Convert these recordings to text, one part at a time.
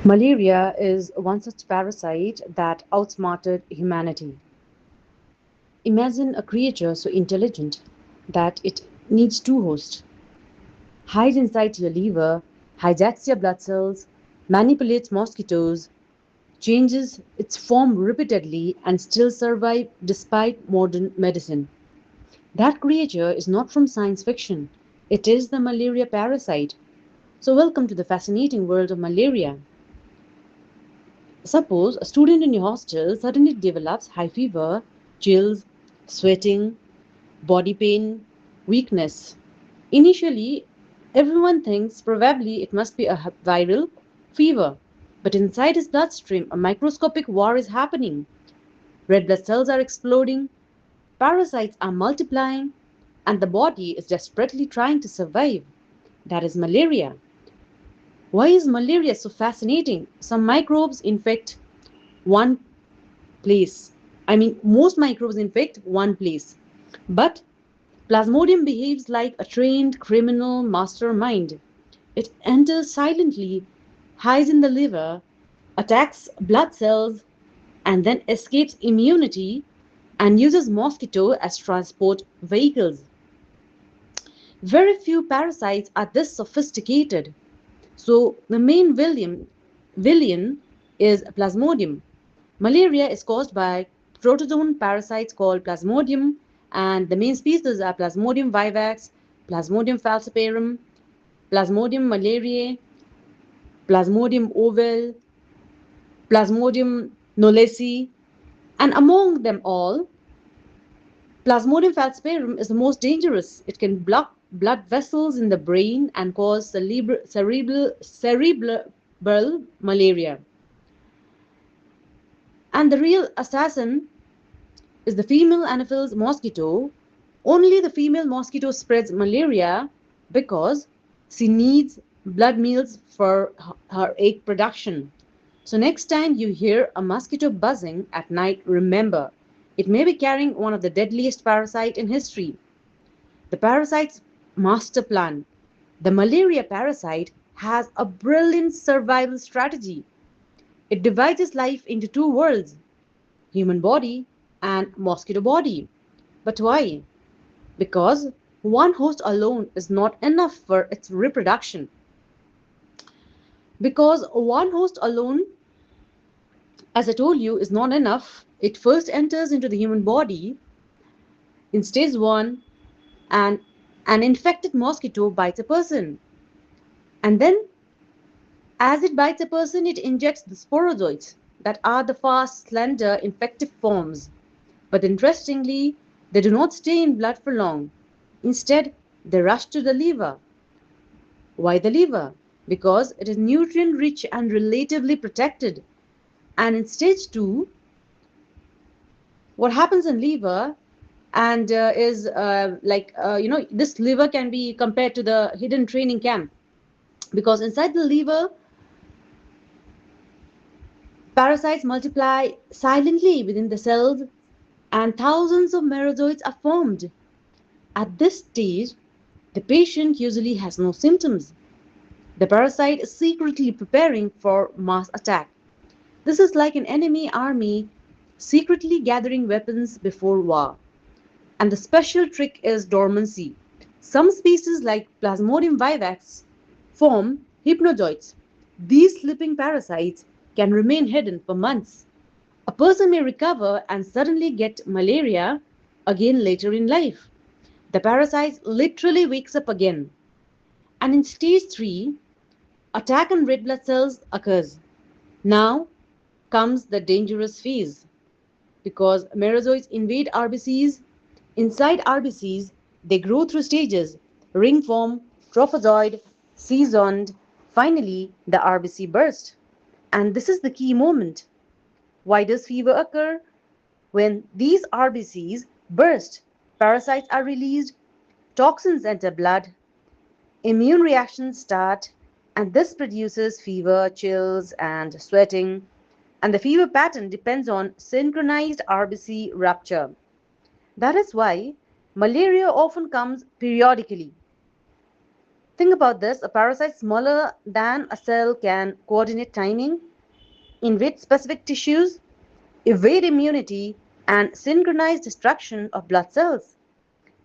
Malaria is one such parasite that outsmarted humanity. Imagine a creature so intelligent that it needs two hosts, hides inside your liver, hijacks your blood cells, manipulates mosquitoes, changes its form repeatedly, and still survive despite modern medicine. That creature is not from science fiction. It is the malaria parasite. So, welcome to the fascinating world of malaria. Suppose a student in your hostel suddenly develops high fever, chills, sweating, body pain, weakness. Initially, everyone thinks probably it must be a viral fever, but inside his bloodstream, a microscopic war is happening. Red blood cells are exploding, parasites are multiplying, and the body is desperately trying to survive. That is malaria. Why is malaria so fascinating? Some microbes infect one place. I mean, most microbes infect one place. But Plasmodium behaves like a trained criminal mastermind. It enters silently, hides in the liver, attacks blood cells, and then escapes immunity and uses mosquito as transport vehicles. Very few parasites are this sophisticated. So the main villain is Plasmodium. Malaria is caused by protozoan parasites called Plasmodium, and the main species are Plasmodium vivax, Plasmodium falciparum, Plasmodium malariae, Plasmodium ovale, Plasmodium knowlesi, and among them all, Plasmodium falciparum is the most dangerous. It can block blood vessels in the brain and cause cerebral malaria. And the real assassin is the female Anopheles mosquito. Only the female mosquito spreads malaria because she needs blood meals for her egg production. So, next time you hear a mosquito buzzing at night, remember it may be carrying one of the deadliest parasites in history. The parasite's master plan. The malaria parasite has a brilliant survival strategy. It divides its life into two worlds, human body and mosquito body. But why? Because one host alone is not enough for its reproduction. Because one host alone, as I told you, is not enough. It first enters into the human body in stage 1, and an infected mosquito bites a person. And then, as it bites a person, it injects the sporozoites that are the fast, slender, infective forms. But interestingly, they do not stay in blood for long. Instead, they rush to the liver. Why the liver? Because it is nutrient rich and relatively protected. And in stage 2, what happens in liver and is this liver can be compared to the hidden training camp, because inside the liver parasites multiply silently within the cells and thousands of merozoites are formed. At this stage, the patient usually has no symptoms. The parasite is secretly preparing for mass attack. This is like an enemy army secretly gathering weapons before war. And the special trick is dormancy. Some species like Plasmodium vivax form hypnozoites. These sleeping parasites can remain hidden for months. A person may recover and suddenly get malaria again later in life. The parasite literally wakes up again. And in stage 3, attack on red blood cells occurs. Now comes the dangerous phase, because merozoites invade RBCs. Inside RBCs, they grow through stages: ring form, trophozoid, seasoned. Finally, the RBC burst. And this is the key moment. Why does fever occur? When these RBCs burst, parasites are released, toxins enter blood, immune reactions start, and this produces fever, chills, and sweating. And the fever pattern depends on synchronized RBC rupture. That is why malaria often comes periodically. Think about this, a parasite smaller than a cell can coordinate timing, invade specific tissues, evade immunity, and synchronize destruction of blood cells.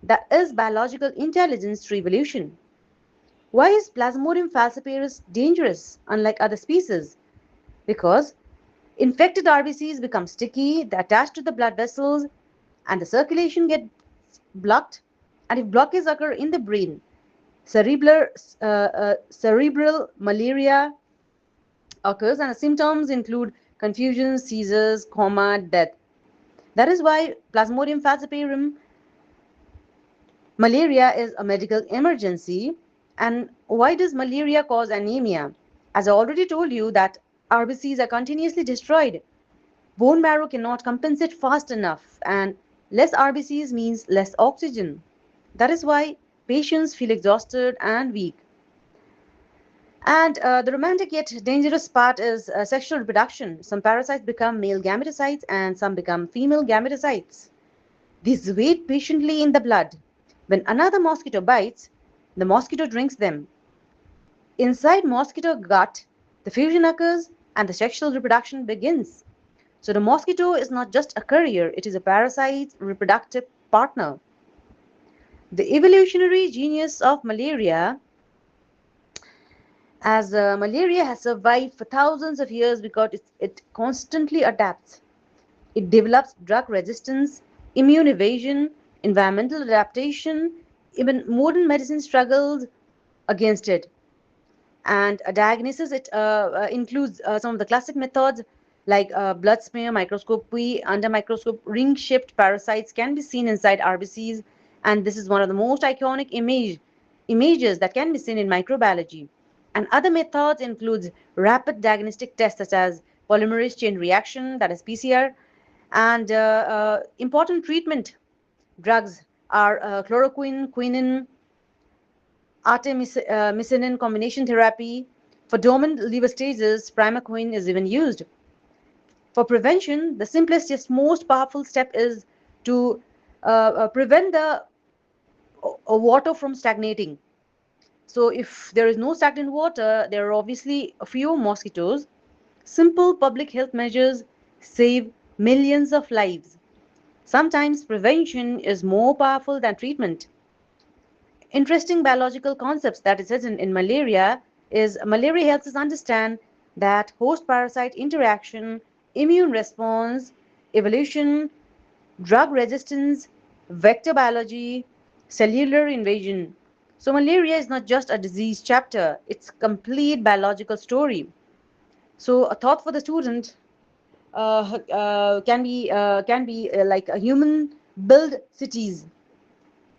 That is biological intelligence through evolution. Why is Plasmodium falciparum dangerous, unlike other species? Because infected RBCs become sticky, they attach to the blood vessels, and the circulation gets blocked. And if blockages occur in the brain, cerebral, cerebral malaria occurs, and the symptoms include confusion, seizures, coma, death. That is why Plasmodium falciparum malaria is a medical emergency. And why does malaria cause anemia? As I already told you that RBCs are continuously destroyed. Bone marrow cannot compensate fast enough, and less RBCs means less oxygen. That is why patients feel exhausted and weak. And the romantic yet dangerous part is sexual reproduction. Some parasites become male gametocytes and some become female gametocytes. These wait patiently in the blood. When another mosquito bites, the mosquito drinks them. Inside mosquito gut, the fusion occurs and the sexual reproduction begins. So the mosquito is not just a carrier, it is a parasite's reproductive partner. The evolutionary genius of malaria, as malaria has survived for thousands of years because it constantly adapts. It develops drug resistance, immune evasion, environmental adaptation. Even modern medicine struggles against it. And a diagnosis it includes some of the classic methods like blood smear microscopy. Under microscope, ring-shaped parasites can be seen inside RBCs, and this is one of the most iconic images that can be seen in microbiology. And other methods includes rapid diagnostic tests such as polymerase chain reaction, that is PCR, and important treatment drugs are chloroquine, quinine, artemisinin combination therapy. For dormant liver stages, primaquine is even used. For prevention, the simplest yet most powerful step is to prevent the water from stagnating. So if there is no stagnant water, there are obviously a few mosquitoes. Simple public health measures save millions of lives. Sometimes prevention is more powerful than treatment. Interesting biological concepts that is hidden in malaria is malaria helps us understand that host parasite interaction, immune response, evolution, drug resistance, vector biology, cellular invasion. So malaria is not just a disease chapter, it's a complete biological story. So a thought for the student can be like a human build cities,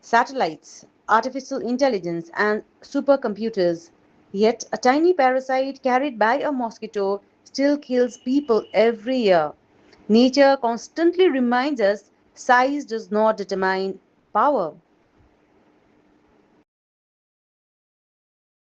satellites, artificial intelligence, and supercomputers. Yet, a tiny parasite carried by a mosquito still kills people every year. Nature constantly reminds us size does not determine power.